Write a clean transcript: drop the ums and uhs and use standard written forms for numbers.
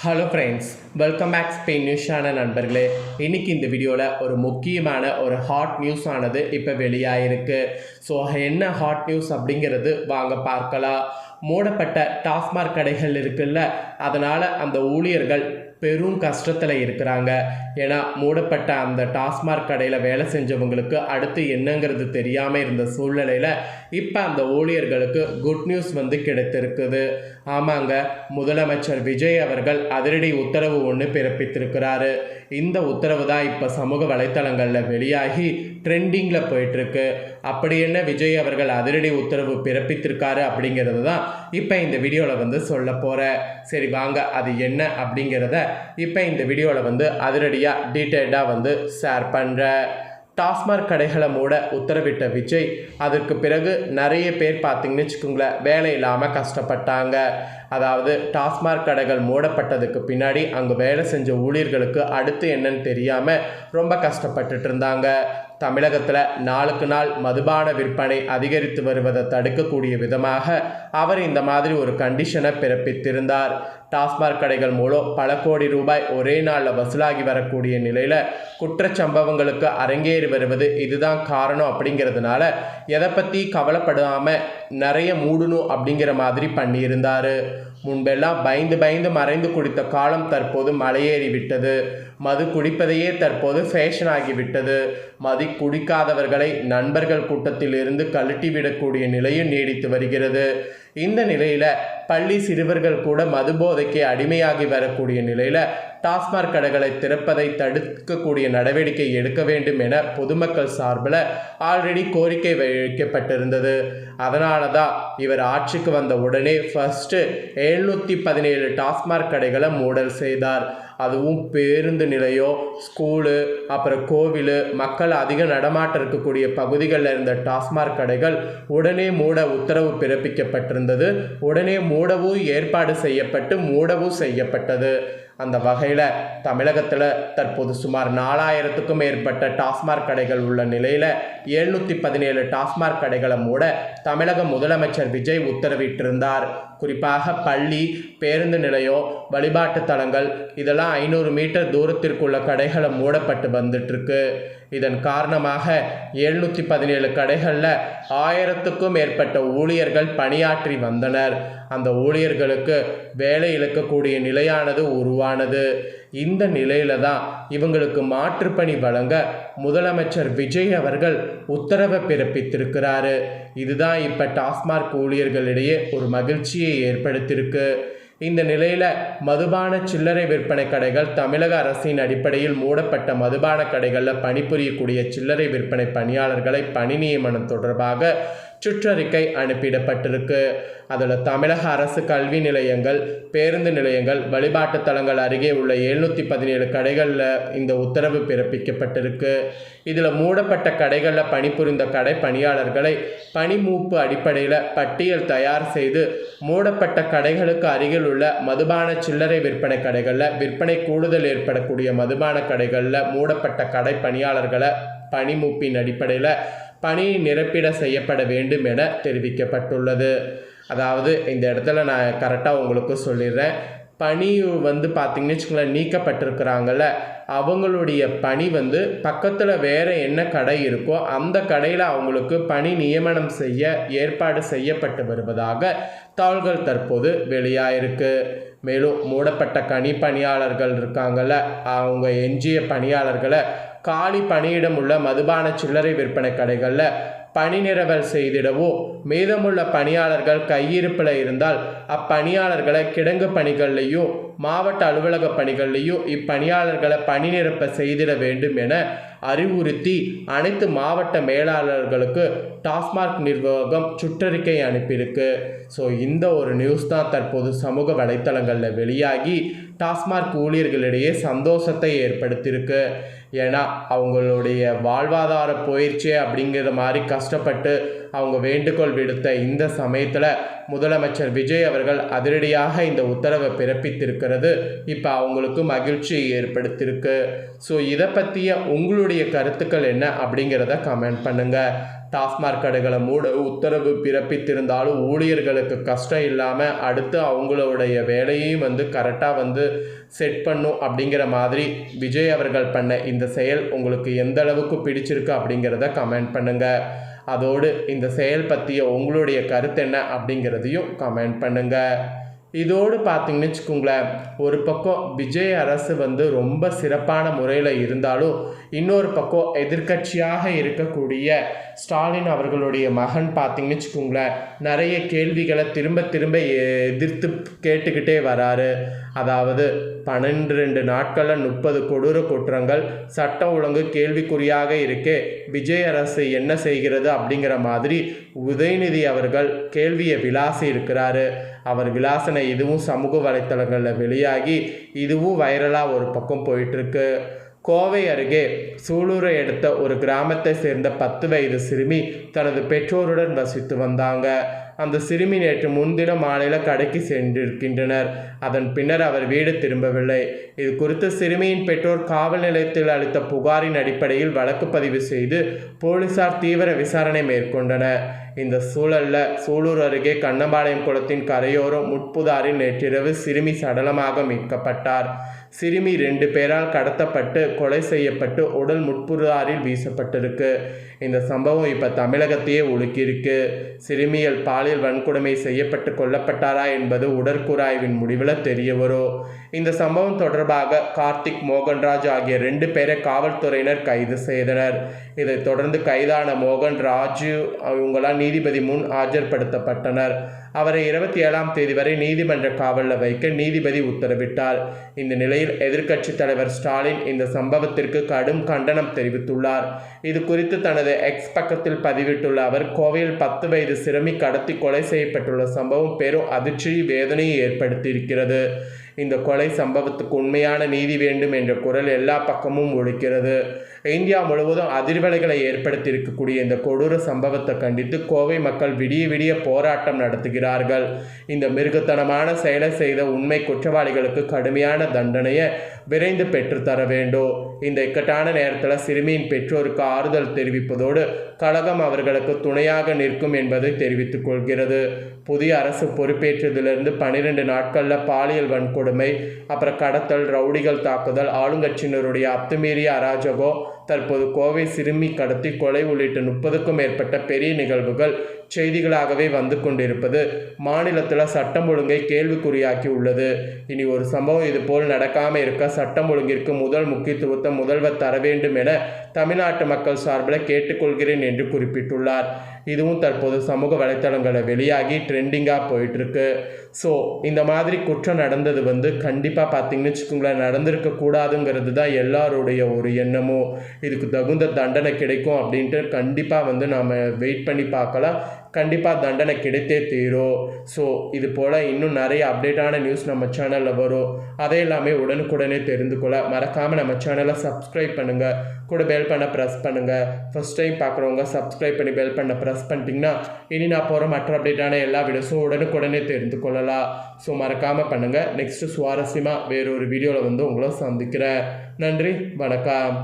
Hello friends, welcome back Spain news channel நண்பர்களே. இன்றைக்கி இந்த வீடியோவில் ஒரு முக்கியமான ஒரு ஹாட் நியூஸ் ஆனது இப்போ வெளியாகிருக்கு. ஸோ என்ன ஹாட் நியூஸ் அப்படிங்கிறது வாங்க பார்க்கலாம். மூடப்பட்ட டாஸ்மாக் கடைகள் இருக்குல்ல, அதனால் அந்த ஊழியர்கள் பெரும் கஷ்டத்தில் இருக்கிறாங்க. ஏன்னா மூடப்பட்ட அந்த டாஸ்மாக் கடையில் வேலை செஞ்சவங்களுக்கு அடுத்து என்னங்கிறது தெரியாமல் இருந்த சூழ்நிலையில் இப்போ அந்த ஊழியர்களுக்கு குட் நியூஸ் கிடைத்திருக்குது. ஆமாங்க, முதலமைச்சர் விஜய் அவர்கள் அதிரடி உத்தரவு ஒன்று பிறப்பித்திருக்கிறாரு. இந்த உத்தரவு தான் இப்போ சமூக வலைத்தளங்களில் வெளியாகி ட்ரெண்டிங்கில் போயிட்டுருக்கு. அப்படி என்ன விஜய் அவர்கள் அதிரடி உத்தரவு பிறப்பித்திருக்காரு அப்படிங்கிறது தான் இப்போ இந்த வீடியோவில் சொல்ல போகிறேன். சரி வாங்க, அது என்ன அப்படிங்கிறத இப்போ இந்த வீடியோவில் அதிரடியாக டீட்டெயில்டாக ஷேர் பண்ணுறேன். டாஸ்மாக் கடைகளை மூட உத்தரவிட்ட விஜய், அதற்கு பிறகு நிறைய பேர் பார்த்திங்கன்னு வச்சுக்கோங்களேன், வேலை இல்லாமல் கஷ்டப்பட்டாங்க. அதாவது டாஸ்மாக் கடைகள் மூடப்பட்டதுக்கு பின்னாடி அங்கே வேலை செஞ்ச ஊழியர்களுக்கு அடுத்து என்னன்னு தெரியாமல் ரொம்ப கஷ்டப்பட்டுட்டு இருந்தாங்க. தமிழகத்தில் நாளுக்கு நாள் மதுபான விற்பனை அதிகரித்து வருவதை தடுக்கக்கூடிய விதமாக அவர் இந்த மாதிரி ஒரு கண்டிஷனை பிறப்பித்திருந்தார். டாஸ்மாக் கடைகள் மூலம் பல கோடி ரூபாய் ஒரே நாளில் வசூலாகி வரக்கூடிய நிலையில் குற்றச்சம்பவங்களுக்கு அரங்கேறி வருவது இதுதான் காரணம் அப்படிங்கிறதுனால எதை பற்றி கவலைப்படாமல் நிறைய மூடணும் அப்படிங்கிற மாதிரி பண்ணியிருந்தார். முன்பெல்லாம் பயந்து மறைந்து குடித்த காலம் தற்போது மலையேறி விட்டது. மது குடிப்பதையே தற்போது ஃபேஷன் ஆகிவிட்டது. மது குடிக்காதவர்களை நண்பர்கள் கூட்டத்தில் இருந்து கழட்டிவிடக்கூடிய நிலையும் நீடித்து வருகிறது. இந்த நிலையில் பள்ளி சிறுவர்கள் கூட மது போதைக்கு அடிமையாகி வரக்கூடிய நிலையில் டாஸ்மாக் கடைகளை திறப்பதை தடுக்கக்கூடிய நடவடிக்கை எடுக்க வேண்டும் என பொதுமக்கள் சார்பில் ஆல்ரெடி கோரிக்கை வைக்கப்பட்டிருந்தது. அதனால தான் இவர் ஆட்சிக்கு வந்த உடனே ஃபர்ஸ்ட்டு 717 டாஸ்மாக் கடைகளை மூடல் செய்தார். அதுவும் பேருந்து நிலையம், ஸ்கூலு, அப்புறம் கோவில், மக்கள் அதிக நடமாட்டம் இருக்கக்கூடிய பகுதிகளில் இருந்த டாஸ்மாக் கடைகள் உடனே மூட உத்தரவு பிறப்பிக்கப்பட்டிருந்தது. உடனே மூடவும் ஏற்பாடு செய்யப்பட்டு மூடவும் செய்யப்பட்டது. அந்த வகையில் தமிழகத்தில் தற்போது சுமார் 4000க்கும் மேற்பட்ட டாஸ்மாக் கடைகள் உள்ள நிலையில் 717 டாஸ்மாக் கடைகளை மூட தமிழக முதலமைச்சர் விஜய் உத்தரவிட்டிருந்தார். குறிப்பாக பள்ளி, பேருந்து நிலையம், வழிபாட்டு தலங்கள் இதெல்லாம் 500 மீட்டர் தூரத்திற்குள்ள கடைகளை மூடப்பட்டு வந்துட்டுருக்கு. இதன் காரணமாக 717 கடைகளில் 1000க்கும் மேற்பட்ட ஊழியர்கள் பணியாற்றி வந்தனர். அந்த ஊழியர்களுக்கு வேலை இழக்கக்கூடிய நிலையானது உருவானது. இந்த நிலையில தான் இவங்களுக்கு மாற்றுப்பணி வழங்க முதலமைச்சர் விஜய் அவர்கள் உத்தரவை பிறப்பித்திருக்கிறாரு. இதுதான் இப்போ டாஸ்மாக் ஊழியர்களிடையே ஒரு மகிழ்ச்சியை ஏற்படுத்தியிருக்கு. இந்த நிலையில் மதுபான சில்லறை விற்பனை கடைகள் தமிழக அரசின் அடிப்படையில் மூடப்பட்ட மதுபான கடைகளில் பணிபுரியக்கூடிய சில்லறை விற்பனை பணியாளர்களை பணி நியமனம் தொடர்பாக சுற்றறிக்கை அனுப்பிடப்பட்டிருக்கு. அதில் தமிழக அரசு கல்வி நிலையங்கள், பேருந்து நிலையங்கள், வழிபாட்டு தலங்கள் அருகே உள்ள 717 கடைகளில் இந்த உத்தரவு பிறப்பிக்கப்பட்டிருக்கு. இதில் மூடப்பட்ட கடைகளில் பணிபுரிந்த கடை பணியாளர்களை பணிமூப்பு அடிப்படையில் பட்டியல் தயார் செய்து மூடப்பட்ட கடைகளுக்கு அருகில் உள்ள மதுபான சில்லறை விற்பனை கடைகளில் விற்பனை கூடுதல் ஏற்படக்கூடிய மதுபான கடைகளில் மூடப்பட்ட கடை பணியாளர்களை பணிமூப்பின் அடிப்படையில் பணி நிரப்பிட செய்யப்பட வேண்டும் என தெரிவிக்கப்பட்டுள்ளது. அதாவது இந்த இடத்துல நான் கரெக்டாக உங்களுக்கு சொல்லிடுறேன். பணி பார்த்திங்கன்னு வச்சுக்கோங்களேன், நீக்கப்பட்டிருக்கிறாங்கல்ல, அவங்களுடைய பணி பக்கத்தில் வேறு என்ன கடை இருக்கோ அந்த கடையில் அவங்களுக்கு பணி நியமனம் செய்ய ஏற்பாடு செய்யப்பட்டு வருவதாக தகவல்கள் தற்போது வெளியாயிருக்கு. மேலும் மூடப்பட்ட பணியாளர்கள் இருக்காங்கள்ல, அவங்க எஞ்சிய பணியாளர்களை காலி பணியிடம் உள்ள மதுபான சில்லறை விற்பனை கடைகளில் பணி நிரவல் செய்திடவோ, மீதமுள்ள பணியாளர்கள் கையிருப்பில் இருந்தால் அப்பணியாளர்களை கிடங்கு பணிகள்லையும் மாவட்ட அலுவலக பணிகள்லையும் இப்பணியாளர்களை பணி நிரப்ப செய்திட வேண்டும் என அறிவுறுத்தி அனைத்து மாவட்ட மேலாளர்களுக்கு டாஸ்மாக் நிர்வாகம் சுற்றறிக்கை அனுப்பியிருக்கு. ஸோ இந்த ஒரு நியூஸ் தான் தற்போது சமூக வலைத்தளங்களில் வெளியாகி டாஸ்மாக் ஊழியர்களிடையே சந்தோஷத்தை ஏற்படுத்தியிருக்கு. ஏன்னா அவங்களுடைய வாழ்வாதார போயிடுச்சே அப்படிங்கிற மாதிரி கஷ்டப்பட்டு அவங்க வேண்டுகோள் விடுத்த இந்த சமயத்தில் முதலமைச்சர் விஜய் அவர்கள் அதிரடியாக இந்த உத்தரவை பிறப்பித்திருக்கிறது இப்போ அவங்களுக்கு மகிழ்ச்சியை ஏற்படுத்தியிருக்கு. ஸோ இதை பற்றிய உங்களுடைய கருத்துக்கள் என்ன அப்படிங்கிறத கமெண்ட் பண்ணுங்கள். டாஸ்மாக் கடைகளை மூட உத்தரவு பிறப்பித்திருந்தாலும் ஊழியர்களுக்கு கஷ்டம் இல்லாமல் அடுத்து அவங்களுடைய வேலையையும் கரெக்டாக செட் பண்ணும் அப்படிங்கிற மாதிரி விஜய் அவர்கள் பண்ண இந்த செயல் உங்களுக்கு எந்த அளவுக்கு பிடிச்சிருக்கு அப்படிங்கிறத கமெண்ட் பண்ணுங்கள். அதோடு இந்த செயல் பற்றிய உங்களுடைய கருத்து என்ன அப்படிங்கிறதையும் கமெண்ட் பண்ணுங்கள். இதோடு பார்த்தீங்கன்னு வச்சுக்கோங்களேன், ஒரு பக்கம் விஜய் அரசு ரொம்ப சிறப்பான முறையில் இருந்தாலும் இன்னொரு பக்கம் எதிர்க்கட்சியாக இருக்கக்கூடிய ஸ்டாலின் அவர்களுடைய மகன் பார்த்தீங்கன்னு வச்சுக்கோங்களேன், நிறைய கேள்விகளை திரும்ப திரும்ப எதிர்த்து கேட்டுக்கிட்டே வராரு. அதாவது 12 நாட்களில் 30 கொடூர குற்றங்கள், சட்டம் ஒழுங்கு கேள்விக்குறியாக இருக்கே, விஜய் அரசு என்ன செய்கிறது அப்படிங்கிற மாதிரி உதயநிதி அவர்கள் கேள்வியை விளாசி இருக்கிறாரு. அவர் விளாசனை இதுவும் சமூக வலைத்தளங்களில் வெளியாகி இதுவும் வைரலாக ஒரு பக்கம் போயிட்டுருக்கு. கோவை அருகே சூலூரை அடுத்த ஒரு கிராமத்தை சேர்ந்த 10 வயது சிறுமி தனது பெற்றோருடன் வசித்து வந்தாங்க. அந்த சிறுமி நேற்று முன்தினம் மாலையில் கடைக்கு சென்றிருக்கின்றனர். அதன் பின்னர் அவர் வீடு திரும்பவில்லை. இது குறித்து சிறுமியின் பெற்றோர் காவல் நிலையத்தில் அளித்த புகாரின் அடிப்படையில் வழக்கு பதிவு செய்து போலீசார் தீவிர விசாரணை மேற்கொண்டனர். இந்த சூழலில் சூலூர் அருகே கண்ணம்பாளையம் குளத்தின் கரையோரம் முட்புதாரில் நேற்றிரவு சிறுமி சடலமாக மீட்கப்பட்டார். சிறுமி 2 பேரால் கடத்தப்பட்டு கொலை செய்யப்பட்டு உடல் முட்புதாரில் வீசப்பட்டிருக்கு. இந்த சம்பவம் இப்போ தமிழகத்தையே உலுக்கியிருக்கு. சிறுமியல் பாலியல் வன்கொடுமை செய்யப்பட்டு கொல்லப்பட்டாரா என்பது உடற்கூறாய்வின் முடிவில் தெரிய வரும். இந்த சம்பவம் தொடர்பாக கார்த்திக், மோகன்ராஜ் ஆகிய 2 பேரை காவல்துறையினர் கைது செய்தனர். இதைத் தொடர்ந்து கைதான மோகன்ராஜ் இவங்களாம் நீதிபதி முன் ஆஜர்படுத்தப்பட்டனர். அவரை 27ஆம் தேதி வரை நீதிமன்ற காவலில் வைக்க நீதிபதி உத்தரவிட்டார். இந்த நிலையில் எதிர்க்கட்சி தலைவர் ஸ்டாலின் இந்த சம்பவத்திற்கு கடும் கண்டனம் தெரிவித்துள்ளார். இது குறித்து தனது எக்ஸ் பக்கத்தில் பதிவிட்டுள்ள அவர், கோவையில் 10 வயது சிறுமி கடத்தி கொலை செய்யப்பட்டுள்ள சம்பவம் பெரும் அதிர்ச்சி வேதனையை ஏற்படுத்தியிருக்கிறது. இந்த கொலை சம்பவத்துக்கு உண்மையான நீதி வேண்டும் என்ற குரல் எல்லா பக்கமும் ஒலிக்கிறது. இந்தியா முழுவதும் அதிர்வலைகளை ஏற்படுத்தியிருக்கக்கூடிய இந்த கொடூர சம்பவத்தை கண்டித்து கோவை மக்கள் விடிய விடிய போராட்டம் நடத்துகிறார்கள். இந்த மிருகத்தனமான செயலை செய்த உண்மை குற்றவாளிகளுக்கு கடுமையான தண்டனையை விரைந்து பெற்றுத்தர வேண்டும். இந்த இக்கட்டான நேரத்தில் சிறுமியின் பெற்றோருக்கு ஆறுதல் தெரிவிப்பதோடு கழகம் அவர்களுக்கு துணையாக நிற்கும் என்பதை தெரிவித்துக் கொள்கிறது. புதிய அரசு பொறுப்பேற்றதிலிருந்து 12 நாட்களில் பாலியல் வன்கொடுமை, அப்புறம் கடத்தல், ரவுடிகள் தாக்குதல், ஆளுங்கட்சியினருடைய அத்துமீறிய அராஜகம், தற்போது கோவை சிறுமி கடத்தி கொலை உள்ளிட்ட 30க்கும் மேற்பட்ட பெரிய நிகழ்வுகள் செய்திகளாகவே வந்து கொண்டிருப்பது மாநிலத்தில் சட்டம் ஒழுங்கை கேள்விக்குறியாக்கி உள்ளது. இனி ஒரு சம்பவம் இதுபோல் நடக்காமல் இருக்க சட்டம் ஒழுங்கிற்கு முதல் முக்கியத்துவத்தை முதல்வர் தர வேண்டும் என தமிழ்நாட்டு மக்கள் சார்பில் கேட்டுக்கொள்கிறேன் என்று குறிப்பிட்டுள்ளார். இதுவும் தற்போது சமூக வலைத்தளங்களில் வெளியாகி ட்ரெண்டிங்காக போயிட்டுருக்கு. ஸோ இந்த மாதிரி குற்றம் நடந்தது கண்டிப்பாக பார்த்திங்கன்னு வச்சுக்கோங்களேன், நடந்திருக்கக்கூடாதுங்கிறது தான் எல்லாருடைய ஒரு எண்ணமும். இதுக்கு தகுந்த தண்டனை கிடைக்கும் அப்படின்ட்டு கண்டிப்பாக நாம் வெயிட் பண்ணி பார்க்கலாம். கண்டிப்பாக தண்டனை கிடைத்தே தீரும். ஸோ இது போல் இன்னும் நிறைய அப்டேட்டான நியூஸ் நம்ம சேனலில் வரும். அதை எல்லாமே உடனுக்குடனே தெரிந்து கொள்ள மறக்காமல் நம்ம சேனலை சப்ஸ்கிரைப் பண்ணுங்கள். கூட பெல் பண்ண ப்ரெஸ் பண்ணுங்கள். ஃபஸ்ட் டைம் பார்க்குறவங்க சப்ஸ்கிரைப் பண்ணி பெல் பண்ண ப்ரெஸ் பண்ணிட்டீங்கன்னா இனி நான் போகிற மற்ற அப்டேட்டான எல்லா வீடியோஸும் உடனுக்குடனே தெரிந்து கொள்ளலாம். ஸோ மறக்காமல் பண்ணுங்கள். நெக்ஸ்ட்டு சுவாரஸ்யமாக வேறொரு வீடியோவில் உங்களை சந்திக்கிறேன். நன்றி, வணக்கம்.